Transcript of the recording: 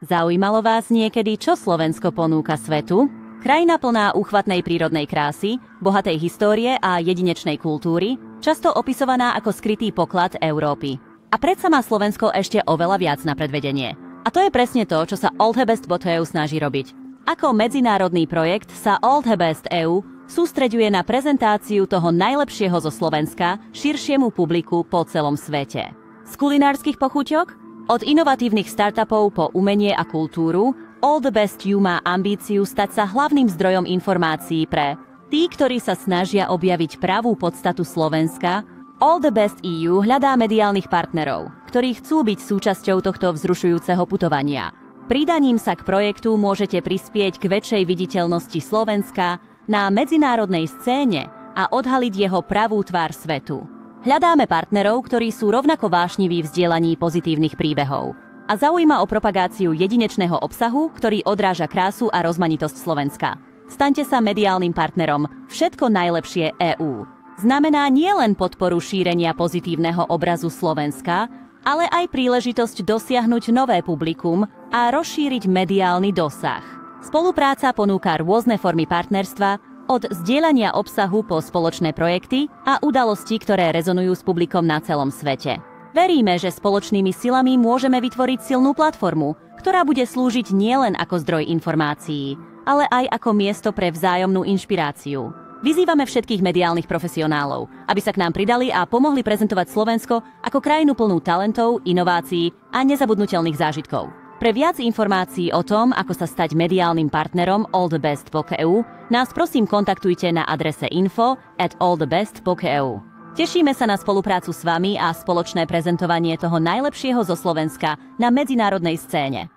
Zaujímalo vás niekedy, čo Slovensko ponúka svetu? Krajina plná úchvatnej prírodnej krásy, bohatej histórie a jedinečnej kultúry, často opisovaná ako skrytý poklad Európy. A predsa má Slovensko ešte oveľa viac na predvedenie. A to je presne to, čo sa AllTheBest.eu snaží robiť. Ako medzinárodný projekt sa AllTheBest.eu sústreďuje na prezentáciu toho najlepšieho zo Slovenska širšiemu publiku po celom svete. Z kulinárskych pochuťok? Od inovatívnych startupov po umenie a kultúru, AllTheBest.eu má ambíciu stať sa hlavným zdrojom informácií pre tí, ktorí sa snažia objaviť pravú podstatu Slovenska. AllTheBest.eu hľadá mediálnych partnerov, ktorí chcú byť súčasťou tohto vzrušujúceho putovania. Pridaním sa k projektu môžete prispieť k väčšej viditeľnosti Slovenska na medzinárodnej scéne a odhaliť jeho pravú tvár svetu. Hľadáme partnerov, ktorí sú rovnako vášniví v zdieľaní pozitívnych príbehov a zaujíma o propagáciu jedinečného obsahu, ktorý odráža krásu a rozmanitosť Slovenska. Staňte sa mediálnym partnerom Všetko najlepšie EÚ. Znamená nielen podporu šírenia pozitívneho obrazu Slovenska, ale aj príležitosť dosiahnuť nové publikum a rozšíriť mediálny dosah. Spolupráca ponúka rôzne formy partnerstva, od zdieľania obsahu po spoločné projekty a udalosti, ktoré rezonujú s publikom na celom svete. Veríme, že spoločnými silami môžeme vytvoriť silnú platformu, ktorá bude slúžiť nielen ako zdroj informácií, ale aj ako miesto pre vzájomnú inšpiráciu. Vyzývame všetkých mediálnych profesionálov, aby sa k nám pridali a pomohli prezentovať Slovensko ako krajinu plnú talentov, inovácií a nezabudnutelných zážitkov. Pre viac informácií o tom, ako sa stať mediálnym partnerom AllTheBest.eu, nás prosím kontaktujte na adrese info@allthebest.eu. Tešíme sa na spoluprácu s vami a spoločné prezentovanie toho najlepšieho zo Slovenska na medzinárodnej scéne.